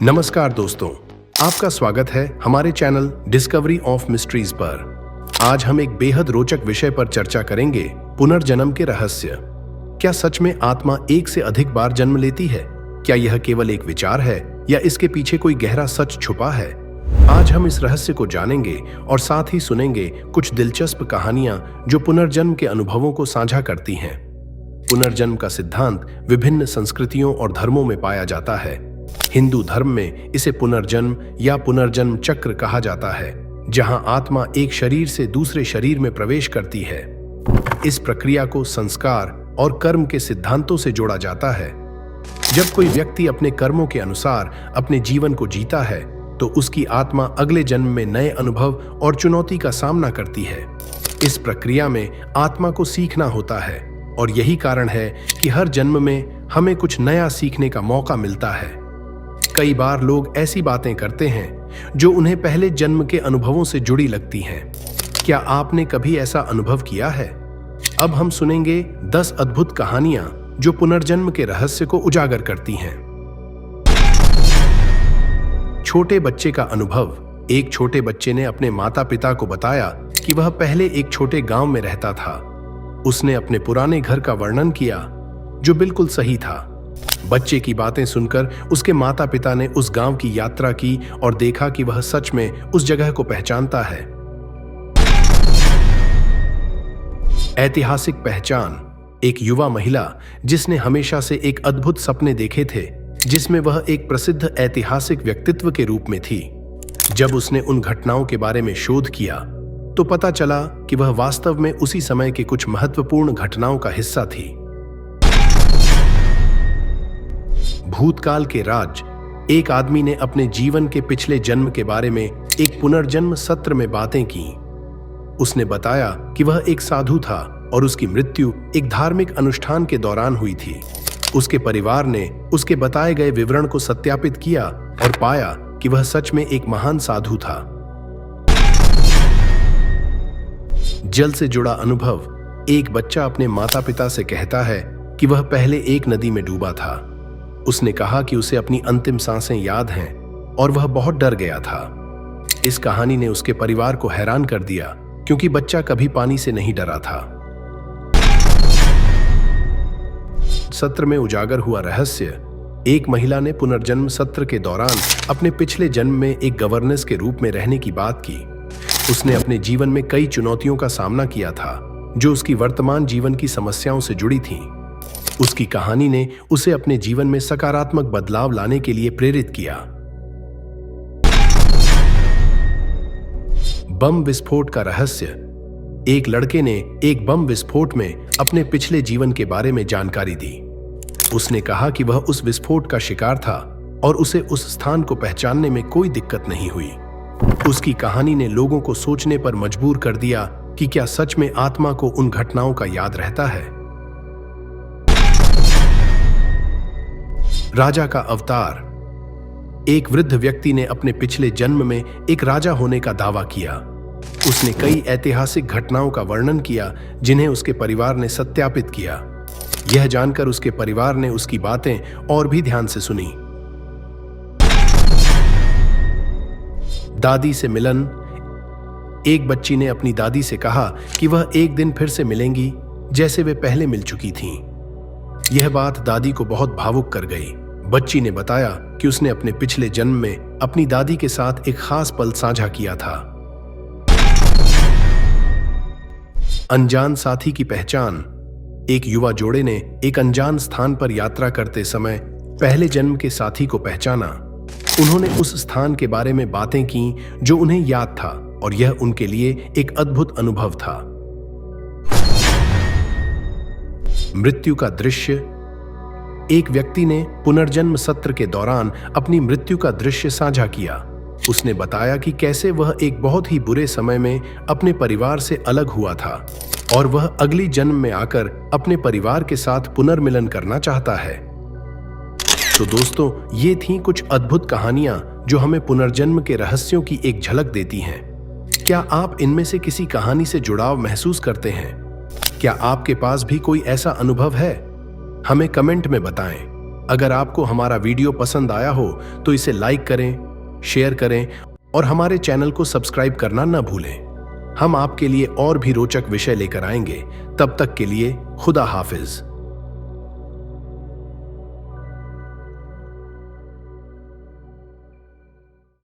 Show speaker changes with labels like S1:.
S1: नमस्कार दोस्तों, आपका स्वागत है हमारे चैनल डिस्कवरी ऑफ मिस्ट्रीज पर। आज हम एक बेहद रोचक विषय पर चर्चा करेंगे, पुनर्जन्म के रहस्य। क्या सच में आत्मा एक से अधिक बार जन्म लेती है? क्या यह केवल एक विचार है या इसके पीछे कोई गहरा सच छुपा है? आज हम इस रहस्य को जानेंगे और साथ ही सुनेंगे कुछ दिलचस्प कहानियां जो पुनर्जन्म के अनुभवों को साझा करती हैं। पुनर्जन्म का सिद्धांत विभिन्न संस्कृतियों और धर्मों में पाया जाता है। हिंदू धर्म में इसे पुनर्जन्म या पुनर्जन्म चक्र कहा जाता है, जहां आत्मा एक शरीर से दूसरे शरीर में प्रवेश करती है। इस प्रक्रिया को संस्कार और कर्म के सिद्धांतों से जोड़ा जाता है। जब कोई व्यक्ति अपने कर्मों के अनुसार अपने जीवन को जीता है, तो उसकी आत्मा अगले जन्म में नए अनुभव और चुनौती का सामना करती है। इस प्रक्रिया में आत्मा को सीखना होता है और यही कारण है कि हर जन्म में हमें कुछ नया सीखने का मौका मिलता है। कई बार लोग ऐसी बातें करते हैं जो उन्हें पहले जन्म के अनुभवों से जुड़ी लगती हैं। क्या आपने कभी ऐसा अनुभव किया है? अब हम सुनेंगे 10 अद्भुत कहानियां जो पुनर्जन्म के रहस्य को उजागर करती हैं। छोटे बच्चे का अनुभव। एक छोटे बच्चे ने अपने माता पिता को बताया कि वह पहले एक छोटे गांव में रहता था। उसने अपने पुराने घर का वर्णन किया, जो बिल्कुल सही था। बच्चे की बातें सुनकर उसके माता पिता ने उस गांव की यात्रा की और देखा कि वह सच में उस जगह को पहचानता है। ऐतिहासिक पहचान। एक युवा महिला जिसने हमेशा से एक अद्भुत सपने देखे थे, जिसमें वह एक प्रसिद्ध ऐतिहासिक व्यक्तित्व के रूप में थी। जब उसने उन घटनाओं के बारे में शोध किया, तो पता चला कि वह वास्तव में उसी समय के कुछ महत्वपूर्ण घटनाओं का हिस्सा थी। भूतकाल के राज। एक आदमी ने अपने जीवन के पिछले जन्म के बारे में एक पुनर्जन्म सत्र में बातें की। उसने बताया कि वह एक साधु था और उसकी मृत्यु एक धार्मिक अनुष्ठान के दौरान हुई थी। उसके परिवार ने उसके बताए गए विवरण को सत्यापित किया और पाया कि वह सच में एक महान साधु था। जल से जुड़ा अनुभव। एक बच्चा अपने माता पिता से कहता है कि वह पहले एक नदी में डूबा था। उसने कहा कि उसे अपनी अंतिम सांसें याद हैं और वह बहुत डर गया था। इस कहानी ने उसके परिवार को हैरान कर दिया, क्योंकि बच्चा कभी पानी से नहीं डरा था। सत्र में उजागर हुआ रहस्य। एक महिला ने पुनर्जन्म सत्र के दौरान अपने पिछले जन्म में एक गवर्नेस के रूप में रहने की बात की। उसने अपने जीवन में कई चुनौतियों का सामना किया था, जो उसकी वर्तमान जीवन की समस्याओं से जुड़ी थीं। उसकी कहानी ने उसे अपने जीवन में सकारात्मक बदलाव लाने के लिए प्रेरित किया। बम विस्फोट का रहस्य। एक लड़के ने एक बम विस्फोट में अपने पिछले जीवन के बारे में जानकारी दी। उसने कहा कि वह उस विस्फोट का शिकार था और उसे उस स्थान को पहचानने में कोई दिक्कत नहीं हुई। उसकी कहानी ने लोगों को सोचने पर मजबूर कर दिया कि क्या सच में आत्मा को उन घटनाओं का याद रहता है। राजा का अवतार। एक वृद्ध व्यक्ति ने अपने पिछले जन्म में एक राजा होने का दावा किया। उसने कई ऐतिहासिक घटनाओं का वर्णन किया, जिन्हें उसके परिवार ने सत्यापित किया। यह जानकर उसके परिवार ने उसकी बातें और भी ध्यान से सुनी। दादी से मिलन। एक बच्ची ने अपनी दादी से कहा कि वह एक दिन फिर से मिलेंगी, जैसे वे पहले मिल चुकी थीं। यह बात दादी को बहुत भावुक कर गई। बच्ची ने बताया कि उसने अपने पिछले जन्म में अपनी दादी के साथ एक खास पल साझा किया था। अनजान साथी की पहचान। एक युवा जोड़े ने एक अनजान स्थान पर यात्रा करते समय पहले जन्म के साथी को पहचाना। उन्होंने उस स्थान के बारे में बातें की जो उन्हें याद था, और यह उनके लिए एक अद्भुत अनुभव था। मृत्यु का दृश्य। एक व्यक्ति ने पुनर्जन्म सत्र के दौरान अपनी मृत्यु का दृश्य साझा किया। उसने बताया कि कैसे वह एक बहुत ही बुरे समय में अपने परिवार से अलग हुआ था और वह अगली जन्म में आकर अपने परिवार के साथ पुनर्मिलन करना चाहता है। तो दोस्तों, ये थीं कुछ अद्भुत कहानियां जो हमें पुनर्जन्म के रहस्यों की एक झलक देती हैं। क्या आप इनमें से किसी कहानी से जुड़ाव महसूस करते हैं? क्या आपके पास भी कोई ऐसा अनुभव है? हमें कमेंट में बताएं। अगर आपको हमारा वीडियो पसंद आया हो तो इसे लाइक करें, शेयर करें और हमारे चैनल को सब्सक्राइब करना न भूलें। हम आपके लिए और भी रोचक विषय लेकर आएंगे। तब तक के लिए खुदा हाफिज।